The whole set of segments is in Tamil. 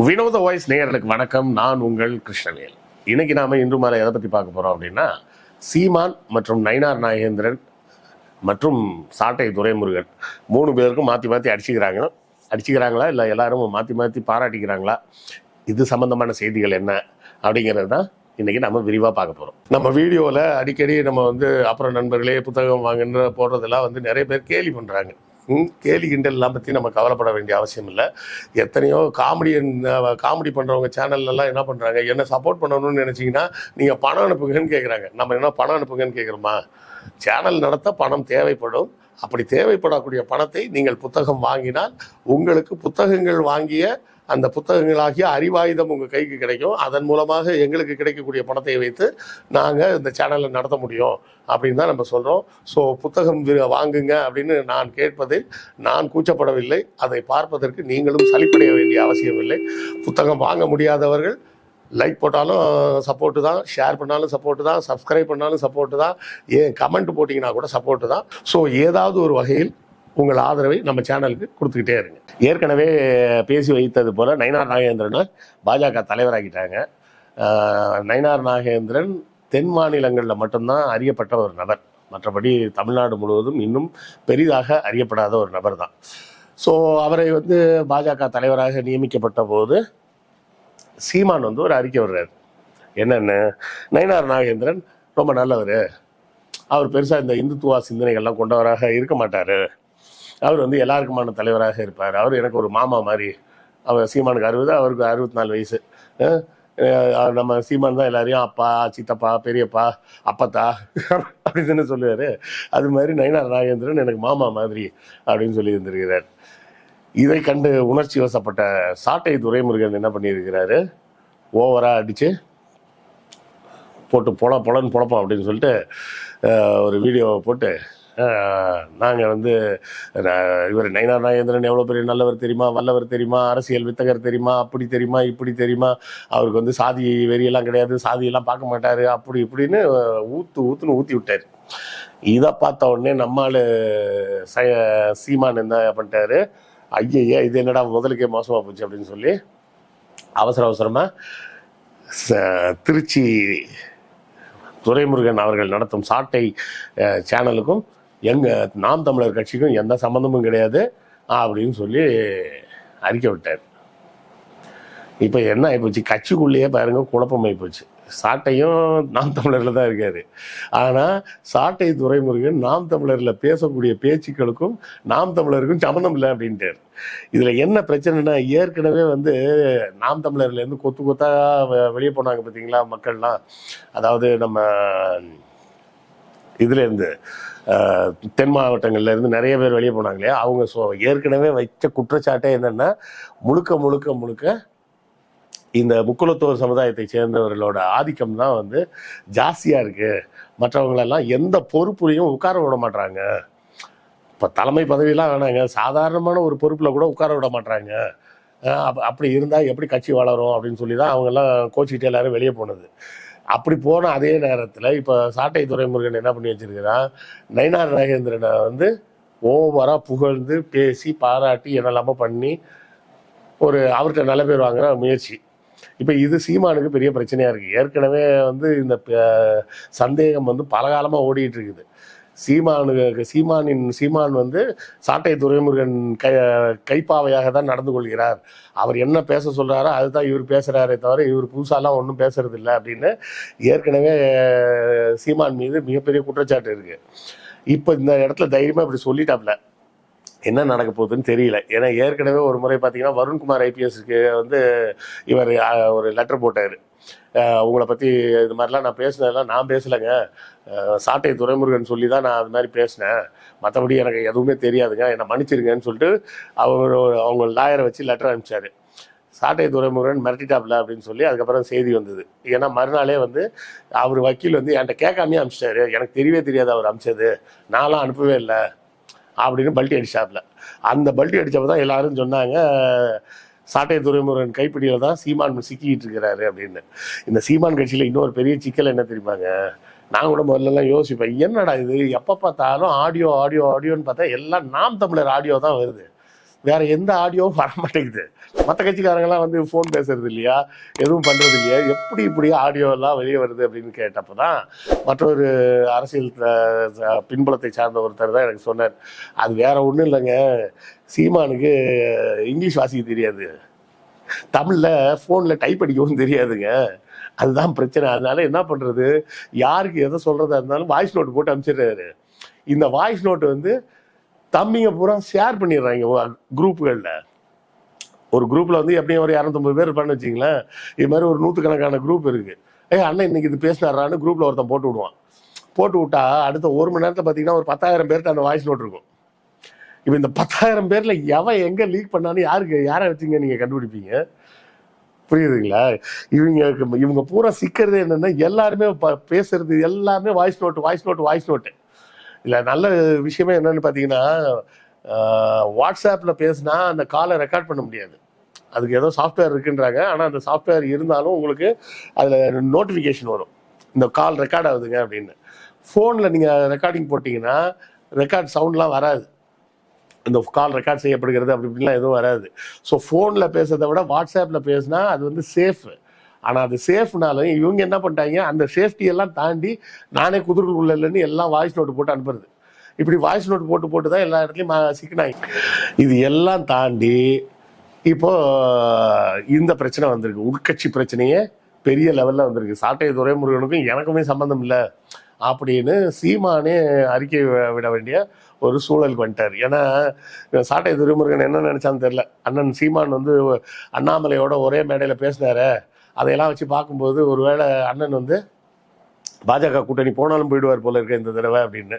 வினோத வாய்ஸ் நேயர்களுக்கு வணக்கம். நான் உங்கள் கிருஷ்ணவேல். இன்னைக்கு நாம இன்று மாலை எதை பத்தி பார்க்க போறோம் அப்படின்னா, சீமான் மற்றும் நயினார் நாகேந்திரன் மற்றும் சாட்டை துரைமுருகன் 3 பேருக்கும் மாற்றி மாற்றி அடிச்சுக்கிறாங்களா இல்லை எல்லாரும் மாற்றி மாற்றி பாராட்டிக்கிறாங்களா, இது சம்பந்தமான செய்திகள் என்ன அப்படிங்கிறது தான் இன்னைக்கு நம்ம விரிவாக பார்க்க போகிறோம். நம்ம வீடியோவில் அடிக்கடி நம்ம அப்புறம் நண்பர்களே புத்தகம் வாங்குன்ற போடுறதெல்லாம் நிறைய பேர் கேலி பண்ணுறாங்க. கேலி கிண்டல்லாம் பற்றி நம்ம கவலைப்பட வேண்டிய அவசியம் இல்லை. எத்தனையோ காமெடி பண்ணுறவங்க சேனல்லாம் என்ன பண்ணுறாங்க, என்ன சப்போர்ட் பண்ணணும்னு நினச்சிங்கன்னா நீங்கள் பணம் அனுப்புங்கன்னு கேட்குறாங்க. நம்ம என்ன பணம் அனுப்புங்கன்னு கேட்குறோமா? சேனல் நடத்த பணம் தேவைப்படும். அப்படி தேவைப்படக்கூடிய பணத்தை நீங்கள் புத்தகம் வாங்கினால் உங்களுக்கு புத்தகங்கள் வாங்கிய அந்த புத்தகங்களாகிய அறிவாயுதம் உங்கள் கைக்கு கிடைக்கும். அதன் மூலமாக எங்களுக்கு கிடைக்கக்கூடிய பணத்தை வைத்து நாங்கள் இந்த சேனலை நடத்த முடியும் அப்படின்னு தான் நம்ம சொல்கிறோம். ஸோ புத்தகம் வாங்குங்க அப்படின்னு நான் கேட்பதில் நான் கூச்சப்படவில்லை. அதை பார்ப்பதற்கு நீங்களும் சலிப்படைய வேண்டிய அவசியம் இல்லை. புத்தகம் வாங்க முடியாதவர்கள் லைக் போட்டாலும் சப்போர்ட்டு தான், ஷேர் பண்ணாலும் சப்போர்ட்டு தான், சப்ஸ்கிரைப் பண்ணாலும் சப்போர்ட்டு தான், ஏன் கமெண்ட் போட்டிங்கன்னா கூட சப்போர்ட்டு தான். ஸோ ஏதாவது ஒரு வகையில் உங்கள் ஆதரவை நம்ம சேனலுக்கு கொடுத்துக்கிட்டே இருங்க. ஏற்கனவே பேசி வைத்தது போல் நயினார் நாகேந்திரனை பாஜக தலைவராகிட்டாங்க. நயினார் நாகேந்திரன் தென் மாநிலங்களில் மட்டும்தான் அறியப்பட்ட ஒரு நபர். மற்றபடி தமிழ்நாடு முழுவதும் இன்னும் பெரிதாக அறியப்படாத ஒரு நபர் தான். ஸோ அவரை பாஜக தலைவராக நியமிக்கப்பட்ட போது சீமான் ஒரு அறிக்கை வர்றார். என்னென்னு, நயினார் நாகேந்திரன் ரொம்ப நல்லவர், அவர் பெருசாக இந்த இந்துத்துவா சிந்தனைகள்லாம் கொண்டவராக இருக்க மாட்டார், அவர் எல்லாருக்குமான தலைவராக இருப்பார், அவர் எனக்கு ஒரு மாமா மாதிரி. அவர் சீமானுக்கு 60, அவருக்கு 64 வயசு. நம்ம சீமான் தான் எல்லாரையும் அப்பா, சித்தப்பா, பெரியப்பா, அப்பத்தா அப்படின்னு சொல்லுவார். அது மாதிரி நயினார் நாகேந்திரன் எனக்கு மாமா மாதிரி அப்படின்னு சொல்லி இருந்திருக்கிறார். இதை கண்டு உணர்ச்சி வசப்பட்ட சாட்டை துரைமுருகன் என்ன பண்ணியிருக்கிறாரு, ஓவராக அடித்து போட்டு பொலன்னு பொழப்போம் அப்படின்னு சொல்லிட்டு ஒரு வீடியோவை போட்டு, நாங்கள் இவர் நயினார் நாகேந்திரன் எவ்வளோ பெரிய நல்லவர் தெரியுமா, வல்லவர் தெரியுமா, அரசியல் வித்தகர் தெரியுமா, அப்படி தெரியுமா, இப்படி தெரியுமா, அவருக்கு சாதி வெறியெல்லாம் கிடையாது, சாதியெல்லாம் பார்க்க மாட்டார், அப்படி இப்படின்னு ஊற்றுன்னு ஊற்றி விட்டார். இதை பார்த்த உடனே நம்மால் சீமான் என்ன பண்ணிட்டாரு, ஐயா இது என்னடா முதலுக்கே மோசமாக போச்சு அப்படின்னு சொல்லி அவசரமாக திருச்சி துரைமுருகன் அவர்கள் நடத்தும் சாட்டை சேனலுக்கும் நாம் தமிழர் கட்சிக்கும் எந்த சம்மந்தமும் கிடையாது அப்படின்னு சொல்லி அறிக்கை விட்டார். இப்போ என்ன ஆகிப்போச்சு, கட்சிக்குள்ளேயே பாருங்க குழப்பமாகி போச்சு. சாட்டையும் நாம் தமிழரில் தான் இருக்காரு. ஆனால் சாட்டை துரைமுருகன் நாம் தமிழரில் பேசக்கூடிய பேச்சுக்களுக்கும் நாம் தமிழருக்கும் சம்மந்தம் இல்லை அப்படின்ட்டார். இதில் என்ன பிரச்சனைனா, ஏற்கனவே நாம் தமிழர்லேருந்து கொத்தா வெளியே போனாங்க பார்த்தீங்களா மக்கள்லாம். அதாவது நம்ம இதுலேருந்து தென் மாவட்டங்கள்லேருந்து நிறைய பேர் வெளியே போனாங்க இல்லையா, அவங்க ஏற்கனவே வச்ச குற்றச்சாட்டே என்னென்னா, முழுக்க இந்த முக்குலத்தோர் சமுதாயத்தை சேர்ந்தவர்களோட ஆதிக்கம் தான் ஜாஸ்தியாக இருக்குது, மற்றவங்களெல்லாம் எந்த பொறுப்புலையும் உட்கார விட மாட்டாங்க, இப்போ தலைமை பதவியெல்லாம் வேணாங்க, சாதாரணமான ஒரு பொறுப்பில் கூட உட்கார விட மாட்டாங்க, அப்படி இருந்தால் எப்படி கட்சி வளரும் அப்படின்னு சொல்லி தான் அவங்கெல்லாம் கோச்சிக்கிட்டு எல்லாரும் வெளியே போனது. அப்படி போன அதே நேரத்தில் இப்போ சாட்டை துரைமுருகன் என்ன பண்ணி வச்சிருக்கிறான், நயினார் நாகேந்திரனை ஓவராக புகழ்ந்து பேசி பாராட்டி என்னெல்லாமோ பண்ணி அவர்கிட்ட நல்ல பேர் வாங்குற முயற்சி. இப்போ இது சீமானுக்கு பெரிய பிரச்சனையாக இருக்குது. ஏற்கனவே இந்த சந்தேகம் பல காலமாக ஓடிட்டு இருக்குது. சீமான் சாட்டை துரைமுருகன் கைப்பாவையாக தான் நடந்து கொள்கிறார், அவர் என்ன பேச சொல்கிறாரோ அதுதான் இவர் பேசுகிறாரே தவிர இவர் புதுசாலாம் ஒன்றும் பேசுறது இல்லை அப்படின்னு ஏற்கனவே சீமான் மீது மிகப்பெரிய குற்றச்சாட்டு இருக்குது. இப்போ இந்த இடத்துல தைரியமாக இப்படி சொல்லிட்டாப்ல, என்ன நடக்க போகுதுன்னு தெரியல. ஏன்னா ஏற்கனவே ஒரு முறை பார்த்தீங்கன்னா வருண்குமார் ஐபிஎஸ்க்கு இவர் ஒரு லெட்டர் போட்டார், உங்களை பற்றி இது மாதிரிலாம் நான் பேசினதெல்லாம் நான் பேசலைங்க, சாட்டை துரைமுருகன் சொல்லி தான் நான் அது மாதிரி பேசினேன், மற்றபடி எனக்கு எதுவுமே தெரியாதுங்க, என்னை மன்னிச்சிருங்கன்னு சொல்லிட்டு அவங்க லாயரை வச்சு லெட்டர் அனுப்பிச்சாரு. சாட்டை துரைமுருகன் மிரட்டிட்டாப்ல அப்படின்னு சொல்லி அதுக்கப்புறம் செய்தி வந்தது. ஏன்னா மறுநாளே அவர் வக்கீல் என்கிட்ட கேட்காமே அனுப்பிச்சிட்டாரு, எனக்கு தெரியவே தெரியாது அவர் அனுப்பிச்சது, நான்லாம் அனுப்பவே இல்லை அப்படின்னு பல்ட்டி அடிச்சாப்ல. அந்த பல்ட்டி அடித்தப்போ தான் எல்லாரும் சொன்னாங்க, சாட்டை துரைமுருகன் கைப்பிடியில் தான் சீமான் சிக்கிட்டு இருக்கிறாரு அப்படின்னு. இந்த சீமான் கட்சியில் இன்னொரு பெரிய சிக்கல் என்ன தெரியுமாங்க, நான் கூட முதல்லலாம் யோசிப்பேன், என்னடா இது எப்போ பார்த்தாலும் ஆடியோன்னு பார்த்தா எல்லாம் நாம் தமிழர் ஆடியோ தான் வருது. வேற எந்த ஆடியோவும் வர மாட்டேங்குது. மற்ற கட்சிக்காரங்கெல்லாம் வந்து ஃபோன் பேசுறது இல்லையா, எதுவும் பண்றது இல்லையா, எப்படி இப்படி ஆடியோ எல்லாம் வெளியே வருது அப்படின்னு கேட்டப்பதான் மற்றொரு அரசியல் பின்புலத்தை சார்ந்த ஒருத்தர் தான் எனக்கு சொன்னார். அது வேற ஒன்றும் இல்லைங்க, சீமானுக்கு இங்கிலீஷ் வாசிக்க தெரியாது, தமிழ்ல போன்ல டைப் அடிக்கவும் தெரியாதுங்க, அதுதான் பிரச்சனை. அதனால என்ன பண்றது, யாருக்கு எதை சொல்றதா இருந்தாலும் வாய்ஸ் நோட் போட்டு அனுப்பிச்சிடுறாரு. இந்த வாய்ஸ் நோட்டு வந்து தம்பிங்க பூரா ஷேர் பண்ணிடுறாங்க குரூப்புகளில். ஒரு குரூப்ல வந்து எப்படியும் ஒரு 250 பேர் இருப்பான்னு வச்சிங்களேன். இது மாதிரி ஒரு 100கணக்கான குரூப் இருக்கு. அண்ணன் இன்னைக்கு இது பேசினாரான்னு குரூப்ல ஒருத்தன் போட்டு விடுவான். போட்டு விட்டா அடுத்த 1 மணி நேரத்தில் பார்த்தீங்கன்னா ஒரு 10,000 பேர்கிட்ட அந்த வாய்ஸ் நோட் இருக்கும். இப்போ இந்த 10,000 பேர்ல எவன் எங்க லீக் பண்ணான்னு யாரை வச்சுங்க நீங்க கண்டுபிடிப்பீங்க? புரியுதுங்களா? இவங்க பூரா சிக்கிறது என்னன்னா, எல்லாருமே பேசுறது எல்லாமே வாய்ஸ் நோட்டு. இல்ல நல்ல விஷயமே என்னன்னு பாத்தீங்கன்னா, வாட்ஸ்அப்ல பேசினா அந்த காலை ரெக்கார்ட் பண்ண முடியாது. அதுக்கு ஏதோ சாஃப்ட்வேர் இருக்குன்றாங்க. ஆனா அந்த சாஃப்ட்வேர் இருந்தாலும் உங்களுக்கு அதுல நோட்டிபிகேஷன் வரும், இந்த கால் ரெக்கார்ட் ஆகுதுங்க அப்படின்னு. போன்ல நீங்க ரெக்கார்டிங் போட்டீங்கன்னா ரெக்கார்ட் சவுண்ட்லாம் வராது, இந்த கால் ரெக்கார்ட் செய்யப்படுகிறது அப்படி இப்படிலாம் எதுவும் வராது. ஸோ ஃபோனில் பேசுறதை விட வாட்ஸ்அப்பில் பேசினா அது வந்து சேஃப். ஆனால் அது சேஃப்னாலும் இவங்க என்ன பண்ணிட்டாங்க, அந்த சேஃப்டி எல்லாம் தாண்டி நானே குதிரைக்குள்ள இல்லைன்னு எல்லாம் வாய்ஸ் நோட்டு போட்டு அனுப்புறது. இப்படி வாய்ஸ் நோட்டு போட்டு தான் எல்லா இடத்துலையும் சிக்கினாங்க. இது எல்லாம் தாண்டி இப்போ இந்த பிரச்சனை வந்திருக்கு, உட்கட்சி பிரச்சனையே பெரிய லெவலில் வந்திருக்கு. சாட்டை துரைமுருகனுக்கும் எனக்குமே சம்மந்தம் இல்லை அப்படின்னு சீமானே அறிக்கை விட வேண்டிய ஒரு சூழலுக்கு வந்துட்டார். ஏன்னா சாட்டை துரைமுருகன் என்ன நினைச்சான்னு தெரியல, அண்ணன் சீமான் வந்து அண்ணாமலையோட ஒரே மேடையில் பேசினாரு, அதையெல்லாம் வச்சு பார்க்கும்போது ஒருவேளை அண்ணன் வந்து பாஜக கூட்டணி போனாலும் போயிடுவார் போல இருக்க இந்த தடவை அப்படின்னு.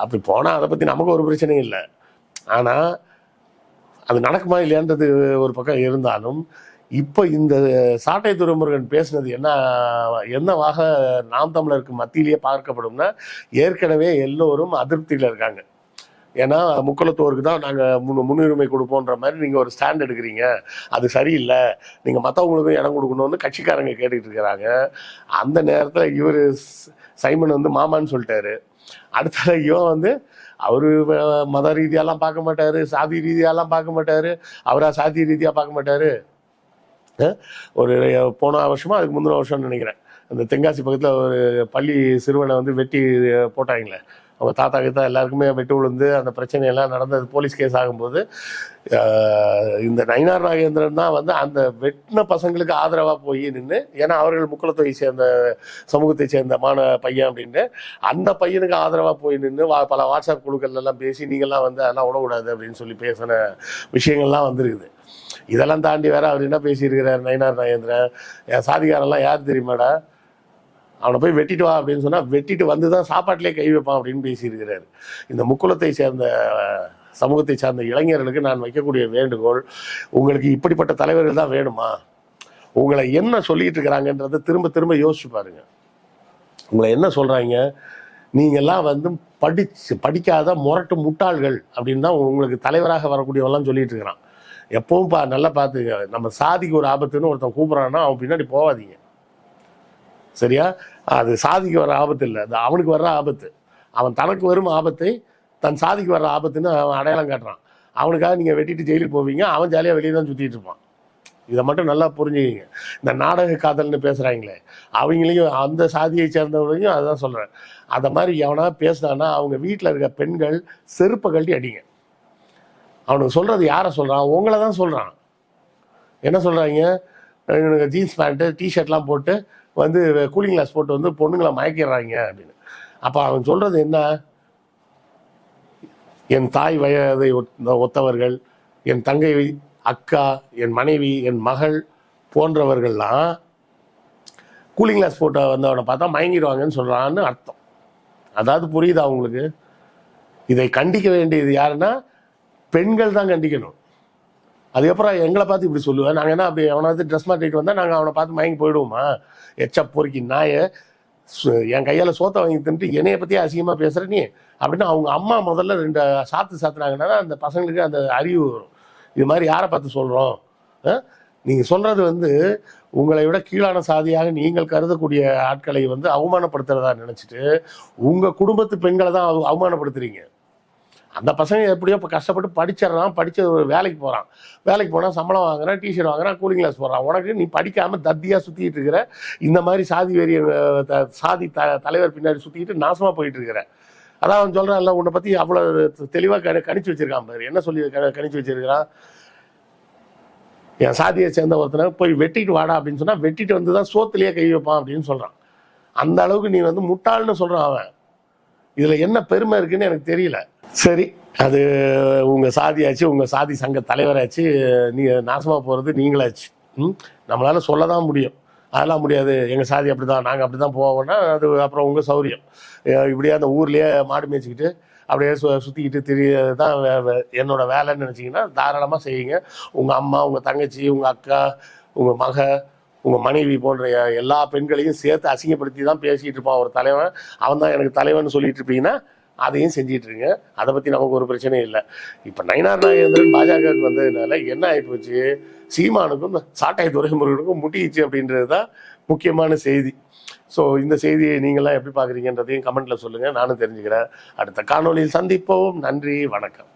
அப்படி போனால் அதை பற்றி நமக்கு ஒரு பிரச்சனையும் இல்லை. ஆனால் அது நடக்குமா இல்லையான்றது ஒரு பக்கம் இருந்தாலும், இப்போ இந்த சாட்டை துரைமுருகன் பேசினது என்னவாக நாம் தமிழருக்கு மத்தியிலேயே பார்க்கப்படும்னா, ஏற்கனவே எல்லோரும் அதிருப்தியில் இருக்காங்க. ஏன்னா முக்குளத்தோருக்கு தான் நாங்கள் முன்னுரிமை கொடுப்போன்ற மாதிரி நீங்கள் ஒரு ஸ்டாண்ட் எடுக்கிறீங்க, அது சரியில்லை, நீங்கள் மற்றவங்களுக்கும் இடம் கொடுக்கணும்னு கட்சிக்காரங்க கேட்டுக்கிட்டு இருக்கிறாங்க. அந்த நேரத்தில் இவர் சைமன் வந்து மாமான்னு சொல்லிட்டாரு. அடுத்த இவன் வந்து அவரு மத ரீதியாலாம் பார்க்க மாட்டாரு, சாதி ரீதியாலாம் பார்க்க மாட்டாரு, அவரா சாதி ரீதியாக பார்க்க மாட்டாரு. ஒரு போன வருஷமா அதுக்கு முந்தின வருஷம்னு நினைக்கிறேன், அந்த தென்காசி பக்கத்தில் ஒரு பள்ளி சிறுவனை வந்து வெட்டி போட்டாங்களே, அவங்க தாத்தாக்கு தான் எல்லாருக்குமே வெட்டு விழுந்து அந்த பிரச்சனையெல்லாம் நடந்தது, போலீஸ் கேஸ் ஆகும்போது இந்த நயினார் நாகேந்திரன் தான் வந்து அந்த வெட்டின பசங்களுக்கு ஆதரவாக போய் நின்று, ஏன்னா அவர்கள் முக்குளத்தை சேர்ந்த சமூகத்தை சேர்ந்த பையன் அப்படின்ட்டு அந்த பையனுக்கு ஆதரவாக போய் நின்று பல வாட்ஸ்அப் குழுக்கள்லாம் பேசி நீங்கள்லாம் வந்து அதெல்லாம் விடக்கூடாது அப்படின்னு சொல்லி பேசின விஷயங்கள்லாம் வந்துருக்குது. இதெல்லாம் தாண்டி வேற அவர் என்ன பேசியிருக்கிறார் நயினார் நாகேந்திரன், என் சாதிகாரெல்லாம் யார் தெரியுமாடா, அவனை போய் வெட்டிட்டு வா அப்படின்னு சொன்னால் வெட்டிட்டு வந்து தான் சாப்பாட்டிலே கை வைப்பான் அப்படின்னு பேசியிருக்கிறார். இந்த முக்குளத்தை சேர்ந்த சமூகத்தை சார்ந்த இளைஞர்களுக்கு நான் வைக்கக்கூடிய வேண்டுகோள், உங்களுக்கு இப்படிப்பட்ட தலைவர்கள் தான் வேணுமா? உங்களை என்ன சொல்லிட்டு இருக்கிறாங்கன்றதை திரும்ப திரும்ப யோசிச்சு பாருங்க. உங்களை என்ன சொல்றாங்க, நீங்கள்லாம் வந்து படிக்காத முரட்டு முட்டாள்கள் அப்படின்னு தான் உங்களுக்கு தலைவராக வரக்கூடியவெல்லாம் சொல்லிட்டு இருக்கிறான். எப்பவும் நல்லா பார்த்துக்க, நம்ம சாதிக்கு ஒரு ஆபத்துன்னு ஒருத்தன் கூப்பிட்றான்னா அவன் பின்னாடி போகாதீங்க, சரியா? அது சாதிக்கு வர ஆபத்து இல்லை, அது அவனுக்கு வர்ற ஆபத்து. அவன் தனக்கு வரும் ஆபத்தை தன் சாதிக்கு வர்ற ஆபத்துன்னு அவன் அடையாளம் காட்டுறான். அவனுக்காக நீங்கள் வெட்டிட்டு ஜெயிலுக்கு போவீங்க, அவன் ஜாலியாக வெளியே தான் சுற்றிட்டு இருப்பான். இதை மட்டும் நல்லா புரிஞ்சுக்கிங்க. இந்த நாடக காதல்னு பேசுகிறாங்களே, அவங்களையும் அந்த சாதியை சேர்ந்தவங்களையும் அதுதான் சொல்கிறேன். அதை மாதிரி எவனா பேசினான்னா அவங்க வீட்டில் இருக்க பெண்கள் செருப்பை கழட்டி அடிங்க. அவனுக்கு சொல்கிறது யாரை சொல்கிறான்? உங்களை தான் சொல்கிறான். என்ன சொல்கிறாங்க, இவனுக்கு ஜீன்ஸ் பேண்ட்டு டிஷர்ட்லாம் போட்டு வந்து கூலிங் கிளாஸ் போட்டு வந்து பொண்ணுங்களை மயக்கிறாங்க அப்படின்னு. அப்போ அவன் சொல்கிறது என்ன, என் தாய் வயதை ஒத்தவர்கள், என் தங்கை, அக்கா, என் மனைவி, என் மகள் போன்றவர்கள்லாம் கூலிங் கிளாஸ் போட்டு வந்தவனை பார்த்தா மயங்கிடுவாங்கன்னு சொல்கிறான்னு அர்த்தம். அதாவது புரியுதா அவங்களுக்கு? இதை கண்டிக்க வேண்டியது யாருன்னா பெண்கள் தான் கண்டிக்கணும். அதுக்கப்புறம் எங்களை பார்த்து இப்படி சொல்லுவேன், நாங்கள் என்ன அப்படி அவனை ட்ரெஸ் மாட்டிட்டு வந்தால் நாங்கள் அவனை பார்த்து மயங்கி போயிடுவோமா? எச்சா பொறுக்கி நாயை, என் கையால் சோத்தை வாங்கி தின்ட்டு என்னையை பற்றி அசிங்கமாக பேசுகிற நீ அப்படின்னு அவங்க அம்மா முதல்ல 2 சாத்துனாங்கன்னா அந்த பசங்களுக்கு அந்த அறிவு வரும். இது மாதிரி யாரை பார்த்து சொல்கிறோம்? நீங்கள் சொல்கிறது வந்து உங்களை விட கீழான சாதியாக நீங்கள் கருதக்கூடிய ஆட்களை வந்து அவமானப்படுத்துறதா நினச்சிட்டு உங்கள் குடும்பத்து பெண்களை தான் அவமானப்படுத்துறீங்க. அந்த பசங்க எப்படியோ இப்போ கஷ்டப்பட்டு படிச்சிடறான், படித்து வேலைக்கு போகிறான், வேலைக்கு போனால் சம்பளம் வாங்குறான், டிஷர்ட் வாங்குறான், கூலிங் கிளாஸ் போடுறான். உனக்கு நீ படிக்காமல் தத்தியாக சுற்றிட்டு இருக்கிற, இந்த மாதிரி சாதி வெறிய சாதி தலைவர் பின்னாடி சுற்றிக்கிட்டு நாசமாக போயிட்டு இருக்கிற. அதான் அவன் சொல்கிறான்ல, உன்னை பற்றி அவ்வளோ தெளிவாக கணிச்சு வச்சிருக்கான் பாரு. என்ன சொல்லி கணிச்சு வச்சிருக்கிறான்? என் சாதியை சேர்ந்த ஒருத்தனை போய் வெட்டிட்டு வாடா அப்படின்னு சொன்னால் வெட்டிட்டு வந்து தான் சோத்துலேயே கை வைப்பான் அப்படின்னு சொல்கிறான். அந்த அளவுக்கு நீ வந்து முட்டாள்னு சொல்கிறான் அவன். இதில் என்ன பெருமை இருக்குன்னு எனக்கு தெரியல. சரி, அது உங்கள் சாதியாச்சு, உங்கள் சாதி சங்க தலைவராச்சு, நீ நாசமாக போகிறது நீங்களாச்சு. நம்மளால் சொல்ல தான் முடியும், அதெல்லாம் முடியாது, எங்கள் சாதி அப்படி தான், நாங்கள் அப்படி தான் போவோம்னா அது அப்புறம் உங்கள் சௌரியம். இப்படியே அந்த ஊர்லேயே மாடு மேய்ச்சிக்கிட்டு அப்படியே சுற்றிக்கிட்டு தான் என்னோட வேலைன்னு நினச்சிங்கன்னா தாராளமாக செய்யுங்க. உங்கள் அம்மா, உங்கள் தங்கச்சி, உங்கள் அக்கா, உங்கள் மக, உங்கள் மனைவி போன்ற எல்லா பெண்களையும் சேர்த்து அசிங்கப்படுத்தி தான் பேசிகிட்டு இருப்பான் ஒரு தலைவன். அவன் தான் எனக்கு தலைவன் சொல்லிட்டு இருப்பீங்கன்னா அதையும் செஞ்சிட்டு இருங்க. அதை பற்றி நமக்கு ஒரு பிரச்சனையும் இல்லை. இப்போ நயினார் நாகேந்திரன் பாஜகவுக்கு வந்ததுனால என்ன ஆகிட்டு போச்சு, சீமானுக்கும் சாட்டை துரைமுருகனுக்கும் முட்டிச்சு அப்படின்றது தான் முக்கியமான செய்தி. ஸோ இந்த செய்தியை நீங்களாம் எப்படி பார்க்குறீங்கன்றதையும் கமெண்ட்டில் சொல்லுங்கள், நானும் தெரிஞ்சுக்கிறேன். அடுத்த காணொலியில் சந்திப்போம். நன்றி, வணக்கம்.